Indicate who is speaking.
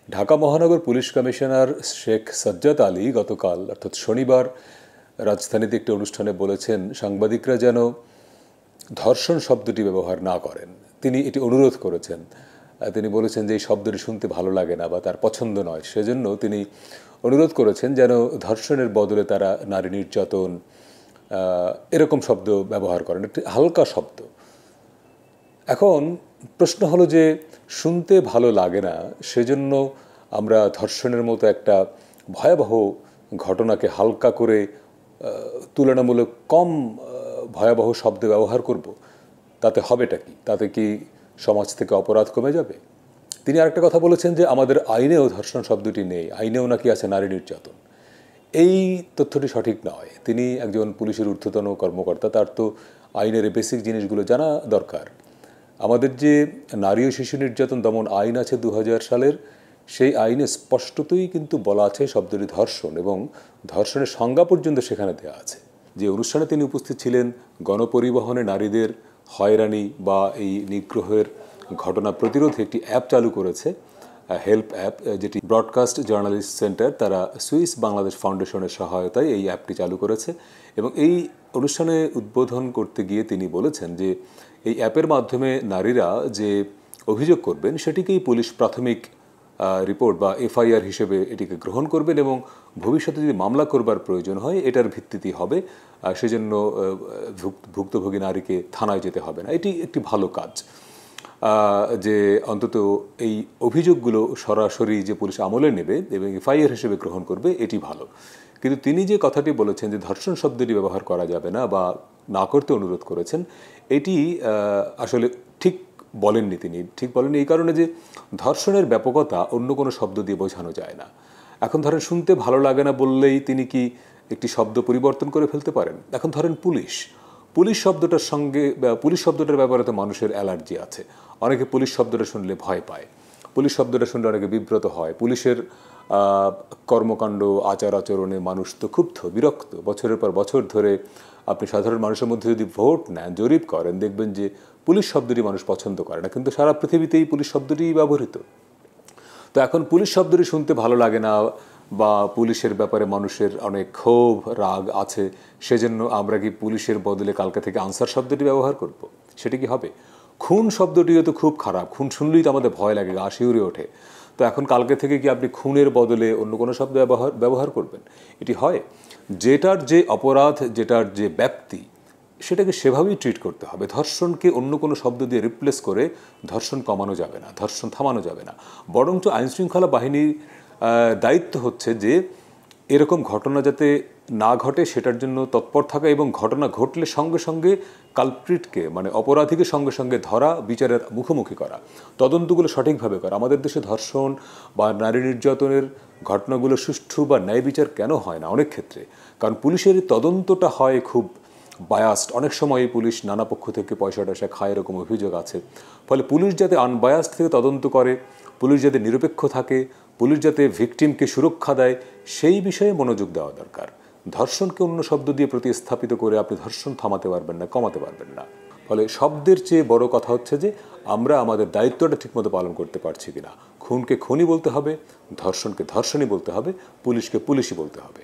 Speaker 1: ঢাকা মহানগর police commissioner Sheikh Sajjad Ali গতকাল অর্থাৎ শনিবার রাজধানীতে একটি অনুষ্ঠানে বলেছেন সাংবাদিকরা যেন ধর্ষণ শব্দটি ব্যবহার না করেন। তিনি এটি অনুরোধ করেছেন। তিনি বলেছেন যে এই শব্দটি শুনতে ভালো লাগে না বা তার পছন্দ নয়, সেজন্য তিনি অনুরোধ করেছেন যেন ধর্ষণের বদলে তারা নারী নির্যাতন এরকম শব্দ ব্যবহার করেন, একটি হালকা শব্দ। এখন প্রশ্ন হলো যে শুনতে ভালো লাগে না সেজন্য আমরা ধর্ষণের মতো একটা ভয়াবহ ঘটনাকে হালকা করে তুলনামূলক কম ভয়াবহ শব্দ ব্যবহার করব, তাতে হবেটা কি? তাতে কি সমাজ থেকে অপরাধ কমে যাবে? তিনি আরেকটা কথা বলেছেন যে আমাদের আইনেও ধর্ষণ শব্দটি নেই, আইনেও নাকি আছে নারী নির্যাতন। এই তথ্যটি সঠিক নয়। তিনি একজন পুলিশের ঊর্ধ্বতন কর্মকর্তা, তার তো আইনের বেসিক জিনিসগুলো জানা দরকার। আমাদের যে নারী ও শিশু নির্যাতন দমন আইন আছে 2000 সালের, সেই আইনে স্পষ্টতই কিন্তু বলা আছে শব্দটি ধর্ষণ, এবং ধর্ষণের সংজ্ঞা পর্যন্ত সেখানে দেওয়া আছে। যে অনুষ্ঠানে তিনি উপস্থিত ছিলেন, গণপরিবহনে নারীদের হয়রানি বা এই নিগ্রহের ঘটনা প্রতিরোধে একটি অ্যাপ চালু করেছে, হেল্প অ্যাপ, যেটি ব্রডকাস্ট জার্নালিস্ট সেন্টার তারা সুইস বাংলাদেশ ফাউন্ডেশনের সহায়তায় এই অ্যাপটি চালু করেছে। এবং এই অনুষ্ঠানে উদ্বোধন করতে গিয়ে তিনি বলেছেন যে এই অ্যাপের মাধ্যমে নারীরা যে অভিযোগ করবেন সেটিকেই পুলিশ প্রাথমিক রিপোর্ট বা এফআইআর হিসেবে এটিকে গ্রহণ করবেন, এবং ভবিষ্যতে যদি মামলা করবার প্রয়োজন হয় এটার ভিত্তিতেই হবে। সেজন্য ভুক্তভোগী নারীকে থানায় যেতে হবে না। এটি একটি ভালো কাজ, যে অন্তত এই অভিযোগগুলো সরাসরি যে পুলিশ আমলে নেবে এবং এফআইআর হিসেবে গ্রহণ করবে, এটি ভালো। কিন্তু তিনি যে কথাটি বলেছেন যে ধর্ষণ শব্দটি ব্যবহার করা যাবে না বা না করতে অনুরোধ করেছেন, এটি আসলে ঠিক বলেননি। তিনি ঠিক বলেননি এই কারণে যে ধর্ষণের ব্যাপকতা অন্য কোনো শব্দ দিয়ে বোঝানো যায় না। এখন ধরেন শুনতে ভালো লাগে না বললেই তিনি কি একটি শব্দ পরিবর্তন করে ফেলতে পারেন? এখন ধরেন পুলিশ শব্দটার সঙ্গে, পুলিশ শব্দটার ব্যাপারে তো মানুষের অ্যালার্জি আছে। অনেকে পুলিশ শব্দটা শুনলে ভয় পায়, পুলিশ শব্দটা শুনলে অনেকে বিব্রত হয়। পুলিশের কর্মকাণ্ড, আচার আচরণে মানুষ তো ক্ষুব্ধ, বিরক্ত। বছরের পর বছর ধরে আপনি সাধারণ মানুষের মধ্যে যদি ভোট নেন, জরিপ করেন, দেখবেন যে পুলিশ শব্দটি মানুষ পছন্দ করে না, কিন্তু সারা পৃথিবীতেই পুলিশ শব্দটি ব্যবহৃত। তো এখন পুলিশ শব্দটি শুনতে ভালো লাগে না বা পুলিশের ব্যাপারে মানুষের অনেক ক্ষোভ রাগ আছে, সেজন্য আমরা কি পুলিশের বদলে কালকে থেকে আনসার শব্দটি ব্যবহার করব? সেটি কি হবে? খুন শব্দটিও তো খুব খারাপ, খুন শুনলেই তো আমাদের ভয় লাগে, গা শিউরে ওঠে। তো এখন কালকে থেকে কি আপনি খুনের বদলে অন্য কোনো শব্দ ব্যবহার করবেন? এটি হয়? যেটার যে অপরাধ, যেটার যে ব্যক্তি, সেটাকে সেভাবেই ট্রিট করতে হবে। ধর্ষণকে অন্য কোনো শব্দ দিয়ে রিপ্লেস করে ধর্ষণ কমানো যাবে না, ধর্ষণ থামানো যাবে না। বরঞ্চ আইনশৃঙ্খলা বাহিনীর দায়িত্ব হচ্ছে যে এরকম ঘটনা যাতে না ঘটে সেটার জন্য তৎপর থাকা, এবং ঘটনা ঘটলে সঙ্গে সঙ্গে কালপ্রিটকে, মানে অপরাধীকে সঙ্গে সঙ্গে ধরা, বিচারের মুখোমুখি করা, তদন্তগুলো সঠিকভাবে করা। আমাদের দেশে ধর্ষণ বা নারী নির্যাতনের ঘটনাগুলো সুষ্ঠু বা ন্যায় বিচার কেন হয় না অনেক ক্ষেত্রে? কারণ পুলিশের তদন্তটা হয় খুব বায়াসড। অনেক সময় পুলিশ নানা পক্ষ থেকে পয়সা টয়সা খায়, এরকম অভিযোগ আছে। ফলে পুলিশ যাতে আনবায়াসড থেকে তদন্ত করে, পুলিশ যাতে নিরপেক্ষ থাকে, পুলিশ যাতে ভিকটিমকে সুরক্ষা দেয়, সেই বিষয়ে মনোযোগ দেওয়া দরকার। ধর্ষণকে অন্য শব্দ দিয়ে প্রতিস্থাপিত করে আপনি ধর্ষণ থামাতে পারবেন না, কমাতে পারবেন না। ফলে শব্দের চেয়ে বড় কথা হচ্ছে যে আমরা আমাদের দায়িত্বটা ঠিকমতো পালন করতে পারছি কিনা। খুনকে খুনই বলতে হবে, ধর্ষণকে ধর্ষণই বলতে হবে, পুলিশকে পুলিশই বলতে হবে।